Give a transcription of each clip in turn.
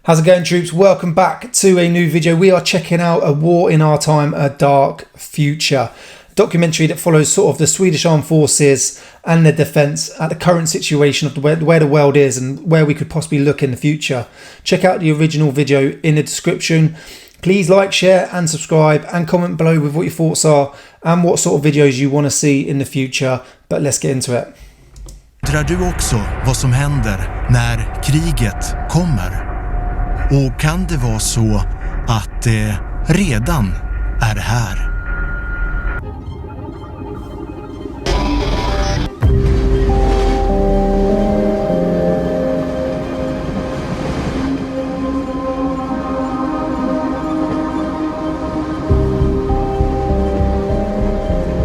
How's it going, troops? Welcome back to a new video. We are checking out A War in Our Time, A Dark Future. A documentary that follows sort of the Swedish armed forces and their defence at the current situation of where the world is and where we could possibly look in the future. Check out the original video in the description. Please like, share and subscribe and comment below with what your thoughts are and what sort of videos you want to see in the future. But let's get into it. Undrar du också vad som händer när kriget kommer? Och kan det vara så att det redan är här?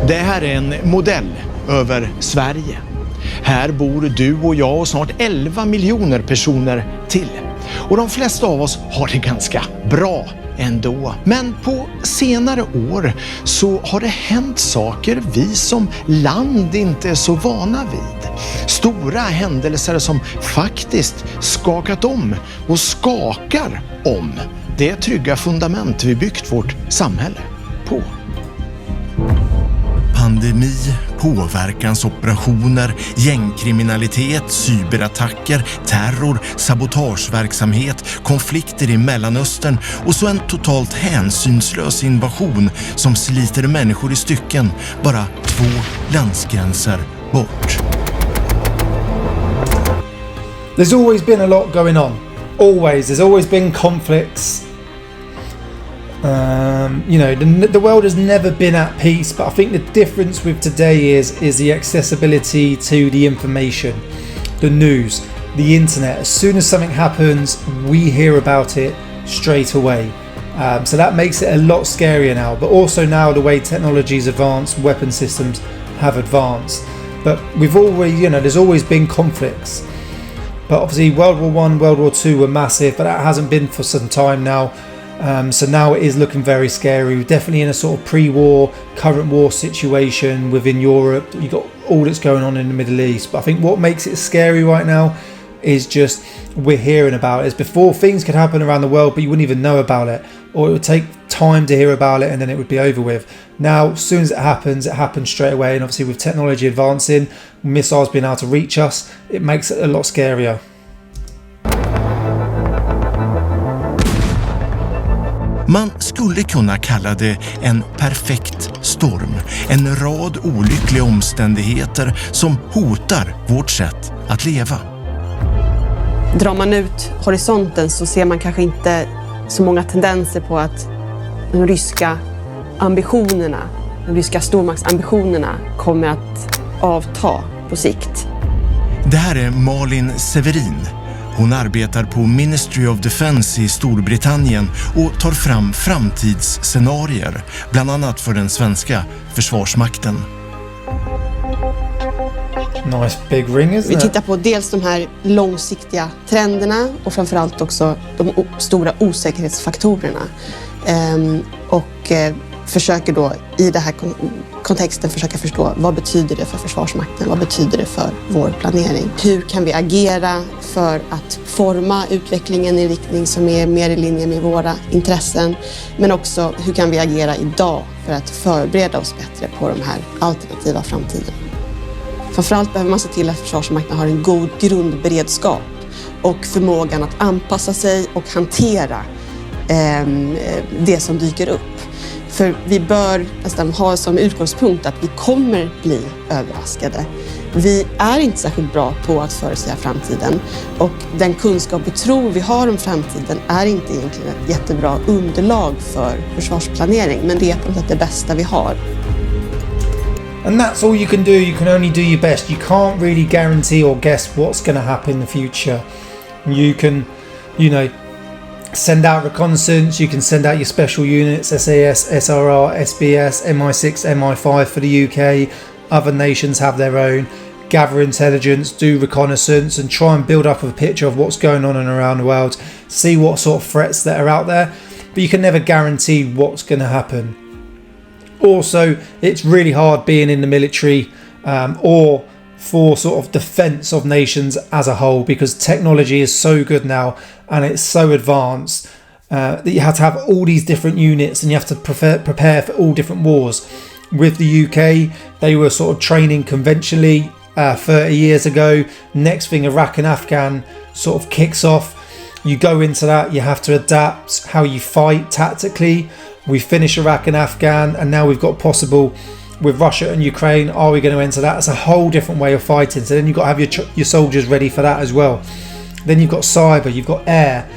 Det här är en modell över Sverige. Här bor du och jag och snart 11 miljoner personer till. Och de flesta av oss har det ganska bra ändå. Men på senare år så har det hänt saker vi som land inte är så vana vid. Stora händelser som faktiskt skakat om och skakar om det trygga fundament vi byggt vårt samhälle på. Pandemi, påverkansoperationer, gängkriminalitet, cyberattacker, terror, sabotageverksamhet, konflikter i Mellanöstern och så en totalt hänsynslös invasion som sliter människor i stycken bara 2 landsgränser bort. There's always been a lot going on. There's always been conflicts. The world has never been at peace, but I think the difference with today is the accessibility to the information, the news, the internet. As soon as something happens, we hear about it straight away. So that makes it a lot scarier now, but also now the way technology's advanced, weapon systems have advanced. But there's always been conflicts. But obviously World War I, World War II were massive, but that hasn't been for some time now. So now it is looking very scary. We're definitely in a sort of pre-war, current war situation within Europe. You've got all that's going on in the Middle East. But I think what makes it scary right now is just we're hearing about it. Before, things could happen around the world, but you wouldn't even know about it. Or it would take time to hear about it and then it would be over with. Now, as soon as it happens straight away. And obviously with technology advancing, missiles being able to reach us, it makes it a lot scarier. Man skulle kunna kalla det en perfekt storm. En rad olyckliga omständigheter som hotar vårt sätt att leva. Drar man ut horisonten så ser man kanske inte så många tendenser på att de ryska ambitionerna, de ryska stormaktsambitionerna kommer att avta på sikt. Det här är Malin Severin. Hon arbetar på Ministry of Defense i Storbritannien och tar fram framtidsscenarier, bland annat för den svenska försvarsmakten. Nice big ring, isn't it? Vi tittar på dels de här långsiktiga trenderna och framförallt också de stora osäkerhetsfaktorerna. Försöker då i den här kontexten försöka förstå vad betyder det för försvarsmakten, vad betyder det för vår planering. Hur kan vi agera för att forma utvecklingen i en riktning som är mer i linje med våra intressen, men också hur kan vi agera idag för att förbereda oss bättre på de här alternativa framtiden. Framförallt behöver man se till att försvarsmakten har en god grundberedskap och förmågan att anpassa sig och hantera det som dyker upp. För vi bör nästan ha som utgångspunkt att vi kommer bli överraskade. Vi är inte särskilt bra på att förutsäga framtiden och den kunskap vi tror vi har om framtiden är inte egentligen ett jättebra underlag för försvarsplanering, men det är på något sätt det bästa vi har. And that's all you can do. You can only do your best. You can't really guarantee or guess what's going to happen in the future. You can, send out reconnaissance, you can send out your special units, SAS, SRR, SBS, MI6, MI5 for the UK. Other nations have their own. Gather intelligence, do reconnaissance and try and build up a picture of what's going on and around the world. See what sort of threats that are out there. But you can never guarantee what's going to happen. Also, it's really hard being in the military or for sort of defense of nations as a whole, because technology is so good now and it's so advanced that you have to have all these different units and you have to prepare for all different wars. With the UK, they were sort of training conventionally 30 years ago. Next thing, Iraq and Afghan sort of kicks off. You go into that, you have to adapt how you fight tactically. We finish Iraq and Afghan, and now we've got possible with Russia and Ukraine. Are we going to enter that? It's a whole different way of fighting. So then you've got to have your soldiers ready for that as well. Then you've got cyber, you've got air,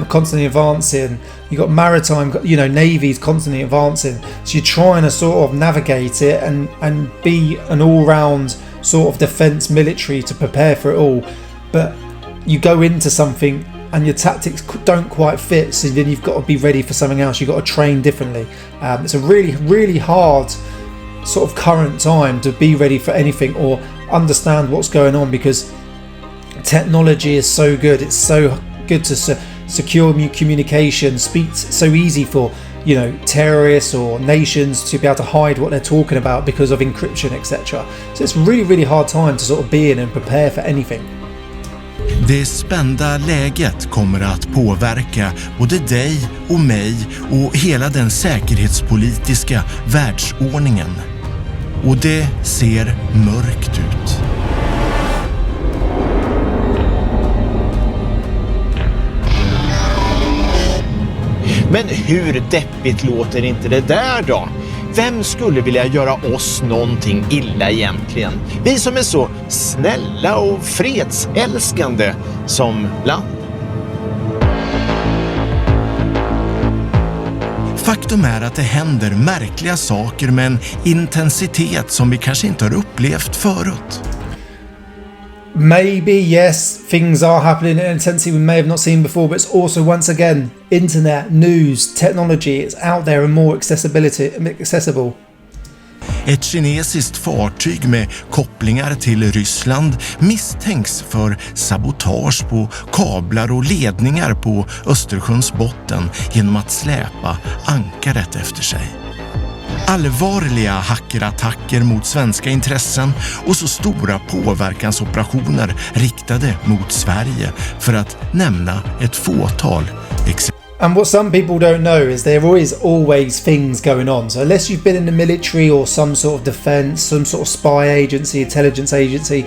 constantly advancing. You've got maritime, navies constantly advancing. So you're trying to sort of navigate it and be an all-round sort of defence military to prepare for it all. But you go into something and your tactics don't quite fit, so then you've got to be ready for something else. You've got to train differently. It's a really, really hard sort of current time to be ready for anything or understand what's going on, because technology is so good. It's so good to secure communication. Speaks so easy for terrorists or nations to be able to hide what they're talking about because of encryption, etc. So it's really, really hard time to sort of be in and prepare for anything. Det spända läget kommer att påverka både dig och mig och hela den säkerhetspolitiska världsordningen. Och det ser mörkt ut. Men hur deppigt låter inte det där då? Vem skulle vilja göra oss någonting illa egentligen? Vi som är så snälla och fredsälskande som land. Faktum är att det händer märkliga saker med en intensitet som vi kanske inte har upplevt förut. Maybe, yes, things are happening in an intensity we may have not seen before, but it's also, once again, internet, news, technology, it's out there and more accessible. Ett kinesiskt fartyg med kopplingar till Ryssland misstänks för sabotage på kablar och ledningar på Östersjöns botten genom att släpa ankaret efter sig. Allvarliga hackerattacker mot svenska intressen och så stora påverkansoperationer riktade mot Sverige, för att nämna ett fåtal exempel. And what some people don't know is there is always things going on. So unless you've been in the military or some sort of defence, some sort of spy agency, intelligence agency,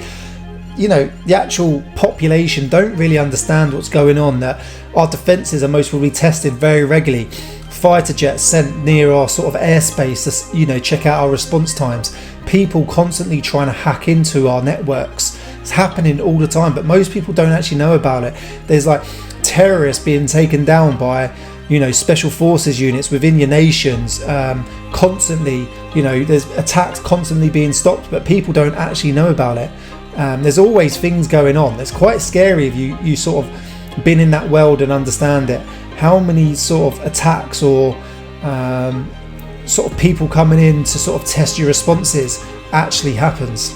the actual population don't really understand what's going on. That our defences are most probably tested very regularly. Fighter jets sent near our sort of airspace to, check out our response times. People constantly trying to hack into our networks. It's happening all the time, but most people don't actually know about it. There's like terrorists being taken down by, special forces units within your nations. Constantly, there's attacks constantly being stopped, but people don't actually know about it. There's always things going on. It's quite scary if you sort of been in that world and understand it. How many sort of attacks or sort of people coming in to sort of test your responses actually happens.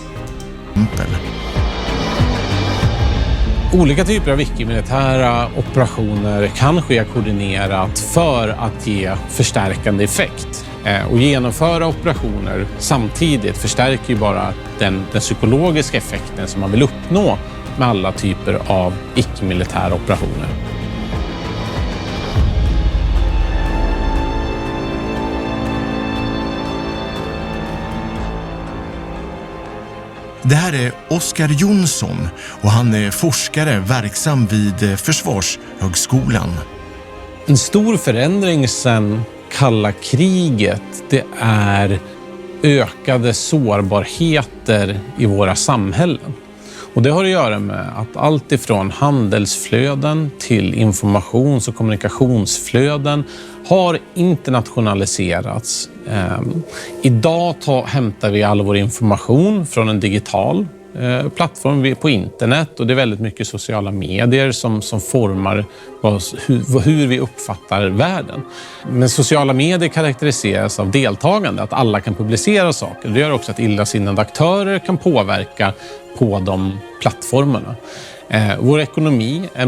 Olika typer av icke-militära operationer kan ske koordinerat för att ge förstärkande effekt. Och genomföra operationer samtidigt förstärker ju bara den psykologiska effekten som man vill uppnå med alla typer av icke-militära operationer. Det här är Oskar Jonsson och han är forskare verksam vid Försvarshögskolan. En stor förändring sedan kalla kriget, det är ökade sårbarheter i våra samhällen. Och det har att göra med att allt ifrån handelsflöden till informations- och kommunikationsflöden har internationaliserats. Idag hämtar vi all vår information från en digital plattform på internet, och det är väldigt mycket sociala medier som formar hur vi uppfattar världen. Men sociala medier karaktäriseras av deltagande, att alla kan publicera saker. Det gör också att illasinnade aktörer kan påverka på de plattformarna. Vår ekonomi är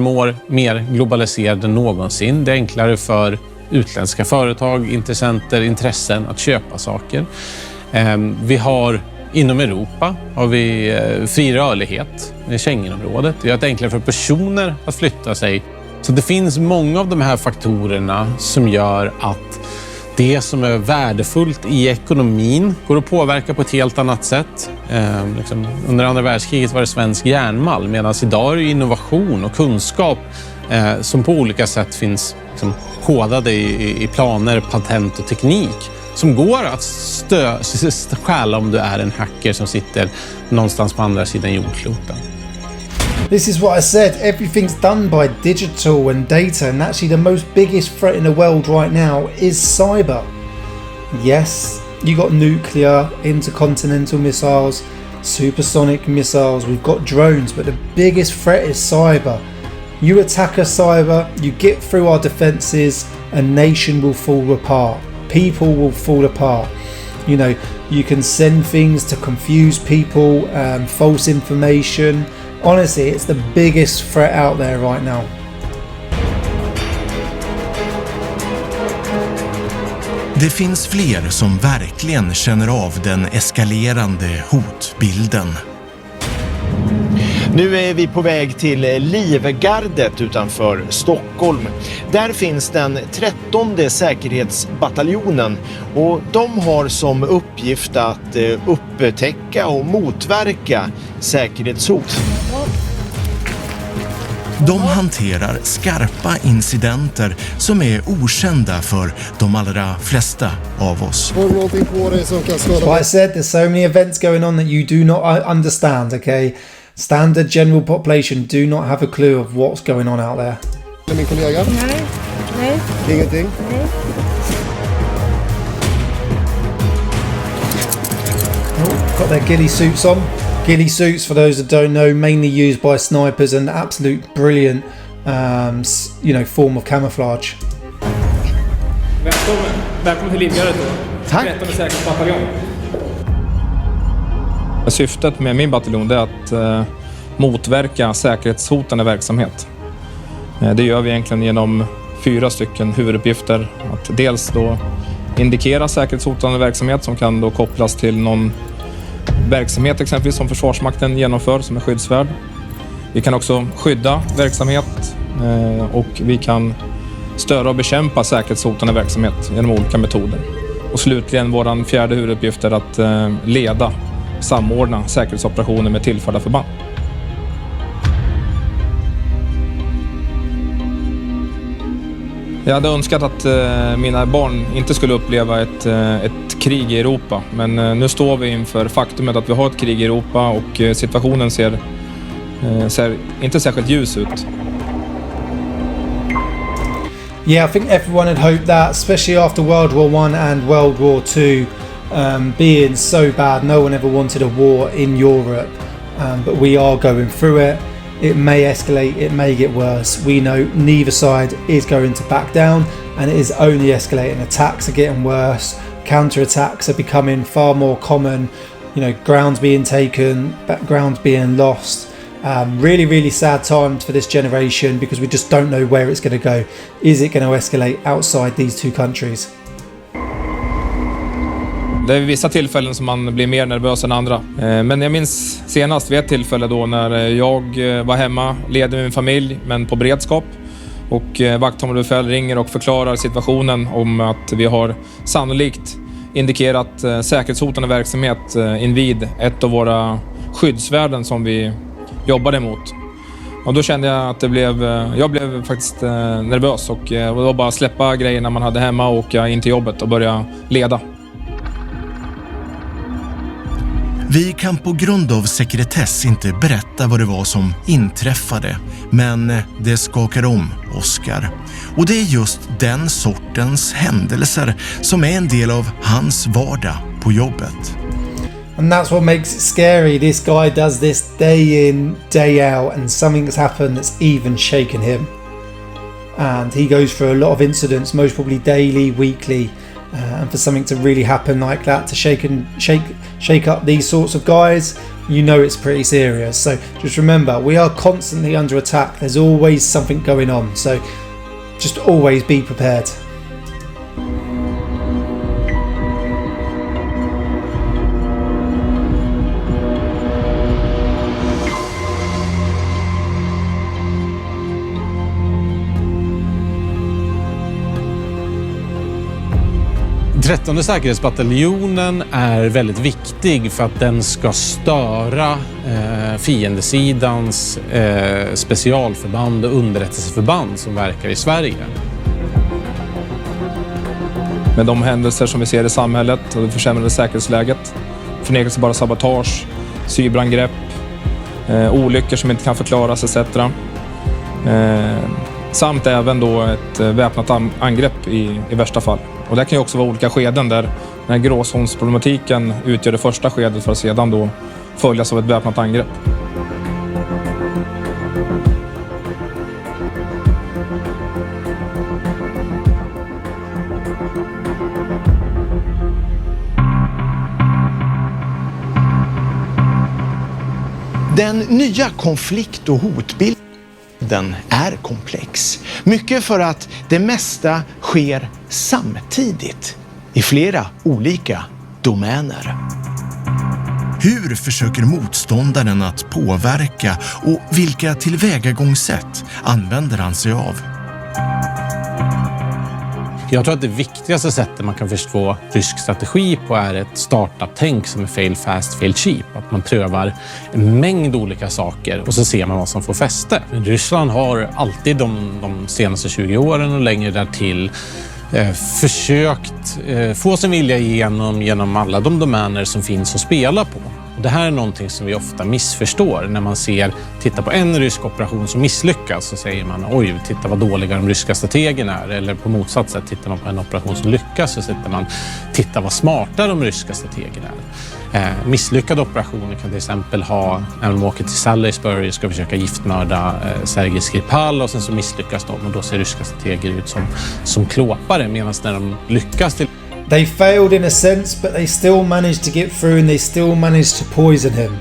mer globaliserad än någonsin. Det är enklare för utländska företag, intressen att köpa saker. Vi har inom Europa fri rörlighet i Schengenområdet. Det gör det enklare för personer att flytta sig Så det finns många av de här faktorerna som gör att det som är värdefullt i ekonomin går att påverka på ett helt annat sätt. Under andra världskriget var det svensk järnmalm, medan idag är det innovation och kunskap som på olika sätt finns kodade i planer, patent och teknik som går att stjäla om du är en hacker som sitter någonstans på andra sidan jordkloten. This is what I said, everything's done by digital and data, and actually the most biggest threat in the world right now is cyber. Yes, you got nuclear, intercontinental missiles, supersonic missiles, we've got drones, but the biggest threat is cyber. You attack a cyber, you get through our defences, a nation will fall apart. People will fall apart. You know, you can send things to confuse people, false information. Honestly, it's the biggest threat out there right now. Det finns fler som verkligen känner av den eskalerande hotbilden. Nu är vi på väg till Livgardet utanför Stockholm. Där finns den 13:e säkerhetsbataljonen och de har som uppgift att upptäcka och motverka säkerhetshot. De hanterar skarpa incidenter som är okända för de allra flesta av oss. That's why I said there's so many events going on that you do not understand, okay? Standard general population do not have a clue of what's going on out there. Min kollega? Nej. Ingenting? Nej. Oh, got their ghillie suits on. Ghillie suits, for those that don't know, mainly used by snipers, and absolute brilliant, form of camouflage. Välkommen till Livgardet då. Tack. 13:e säkerhetsbataljon. Syftet med min bataljon är att motverka säkerhetshotande verksamhet. Det gör vi egentligen genom 4 stycken huvuduppgifter. Att dels då indikera säkerhetshotande verksamhet som kan då kopplas till någon verksamhet exempelvis som Försvarsmakten genomför som är skyddsvärd. Vi kan också skydda verksamhet och vi kan störa och bekämpa säkerhetshotande verksamhet genom olika metoder. Och slutligen våran 4:e huvuduppgift är att leda, samordna säkerhetsoperationer med tillförda förband. Jag hade önskat att mina barn inte skulle uppleva ett krig i Europa. Men nu står vi inför faktumet att vi har ett krig i Europa och situationen ser inte särskilt ljus ut. Yeah, I think everyone had hoped that, especially after World War I and World War II being so bad. No one ever wanted a war in Europe, but we are going through it. It may escalate, it may get worse. We know neither side is going to back down, and it is only escalating. Attacks are getting worse, counterattacks are becoming far more common, grounds being taken, grounds being lost. Really, really sad times for this generation because we just don't know where it's going to go. Is it going to escalate outside these two countries? Det är vissa tillfällen som man blir mer nervös än andra. Men jag minns senast vid ett tillfälle då när jag var hemma, ledde min familj men på beredskap. Och vakthavandebefäl ringer och förklarar situationen om att vi har sannolikt indikerat säkerhetshotande verksamhet invid ett av våra skyddsvärden som vi jobbade emot. Och då kände jag att jag blev faktiskt nervös och det var bara att släppa grejerna man hade hemma och åka in till jobbet och börja leda. Vi kan på grund av sekretess inte berätta vad det var som inträffade, men det skakar om Oscar. Och det är just den sortens händelser som är en del av hans vardag på jobbet. And that's what makes it scary. This guy does this day in, day out, and something's happened that's even shaken him. And he goes through a lot of incidents, most probably daily, weekly. And for something to really happen like that, to shake up these sorts of guys, it's pretty serious. So just remember, we are constantly under attack. There's always something going on. So just always be prepared. 13:e säkerhetsbataljonen är väldigt viktig för att den ska störa fiendesidans specialförband och underrättelseförband som verkar i Sverige. Med de händelser som vi ser i samhället och det försämrade säkerhetsläget, förnekelsebara sabotage, cyberangrepp, olyckor som inte kan förklaras etc. Samt även då ett väpnat angrepp i värsta fall. Och det kan ju också vara olika skeden där den här gråzonsproblematiken utgör det första skedet för att sedan då följas av ett väpnat angrepp. Den nya konflikt- och hotbilden är komplex. Mycket för att det mesta sker samtidigt i flera olika domäner. Hur försöker motståndaren att påverka och vilka tillvägagångssätt använder han sig av? Jag tror att det viktigaste sättet man kan förstå rysk strategi på är ett startup-tänk som är fail fast, fail cheap. Att man prövar en mängd olika saker och så ser man vad som får fäste. Ryssland har alltid de senaste 20 åren och längre därtill försökt få sin vilja genom alla de domäner som finns att spela på. Och det här är någonting som vi ofta missförstår. När man tittar på en rysk operation som misslyckas så säger man oj, titta vad dåliga de ryska strategerna är. Eller på motsatt sätt, tittar man på en operation som lyckas så sätter man titta vad smarta de ryska strategerna är. Misslyckade operationer kan till exempel ha när de åker till Salisbury och ska försöka giftmörda Sergej Skripal och sen så misslyckas de och då ser ryska strateger ut som klåpare medan när de lyckas till They failed in a sense, but they still managed to get through and they still managed to poison him.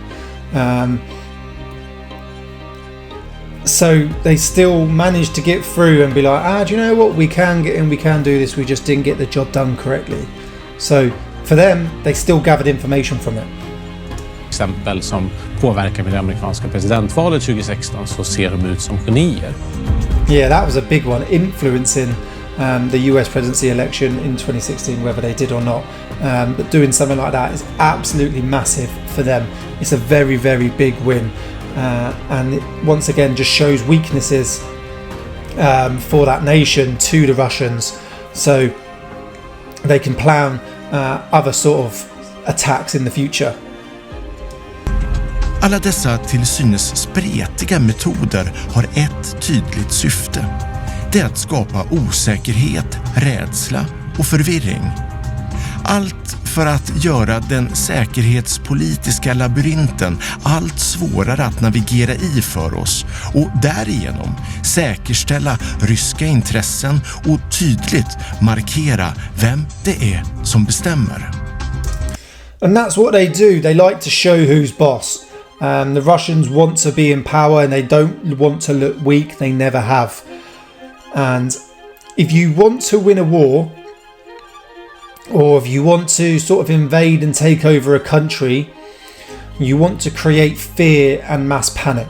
So they still managed to get through and be like, do you know what? We can get in, we can do this. We just didn't get the job done correctly. So for them, they still gathered information from it. Exempel som påverkar med det amerikanska presidentvalet 2016 så ser de ut som genier. Yeah, that was a big one, influencing the US presidency election in 2016, whether they did or not. But doing something like that is absolutely massive for them. It's a very, very big win. And it, once again, just shows weaknesses for that nation to the Russians. So they can plan other sort of attacks in the future. Alla dessa till synes spretiga metoder har ett tydligt syfte. Det är att skapa osäkerhet, rädsla och förvirring. Allt för att göra den säkerhetspolitiska labyrinten allt svårare att navigera i för oss och därigenom säkerställa ryska intressen och tydligt markera vem det är som bestämmer. And that's what they do. They like to show who's boss. The Russians want to be in power and they don't want to look weak. They never have. And if you want to win a war, or if you want to sort of invade and take over a country, you want to create fear and mass panic.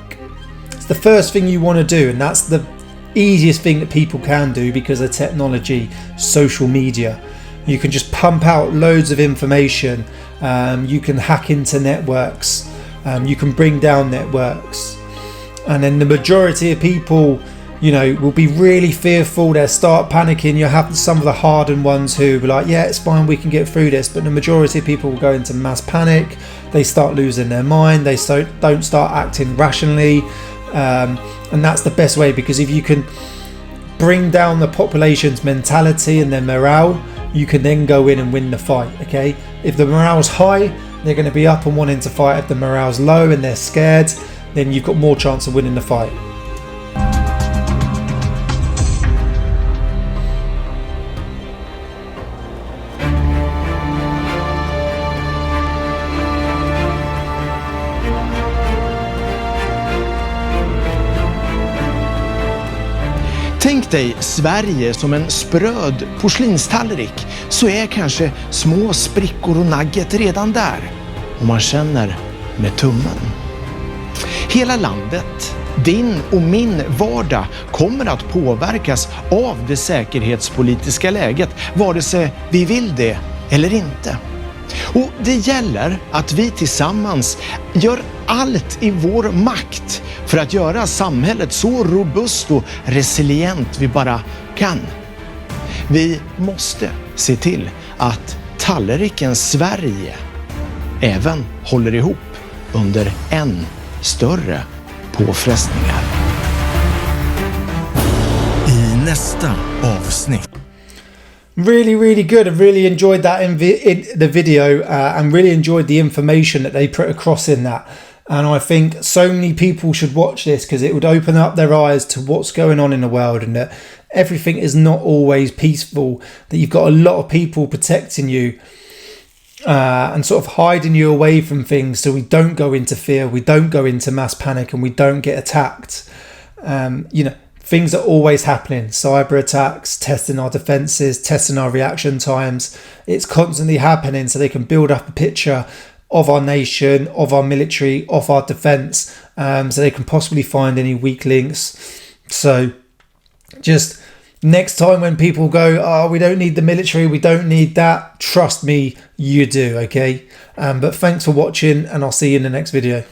It's the first thing you want to do, and that's the easiest thing that people can do because of technology, social media. You can just pump out loads of information. You can hack into networks. You can bring down networks. And then the majority of people, you know, will be really fearful. They'll start panicking. You'll have some of the hardened ones who be like, yeah, it's fine, we can get through this. But the majority of people will go into mass panic. They start losing their mind. They don't start acting rationally. And that's the best way, because if you can bring down the population's mentality and their morale, you can then go in and win the fight, okay? If the morale's high, they're going to be up and wanting to fight. If the morale's low and they're scared, then you've got more chance of winning the fight. Tänk dig Sverige som en spröd porslinstallrik, så är kanske små sprickor och nugget redan där. Och man känner med tummen. Hela landet, din och min vardag, kommer att påverkas av det säkerhetspolitiska läget, vare sig vi vill det eller inte. Och det gäller att vi tillsammans gör allt i vår makt för att göra samhället så robust och resilient vi bara kan. Vi måste se till att tallriken Sverige även håller ihop under än större påfrestningar. I nästa avsnitt. Really good. I really enjoyed that in the video and really enjoyed the information that they put across in that. And I think so many people should watch this because it would open up their eyes to what's going on in the world and that everything is not always peaceful, that you've got a lot of people protecting you and sort of hiding you away from things so we don't go into fear, we don't go into mass panic and we don't get attacked. Things are always happening. Cyber attacks, testing our defences, testing our reaction times. It's constantly happening so they can build up a picture of our nation, of our military, of our defence, so they can possibly find any weak links. So just next time when people go, oh, we don't need the military, we don't need that, trust me, you do, okay? But thanks for watching and I'll see you in the next video.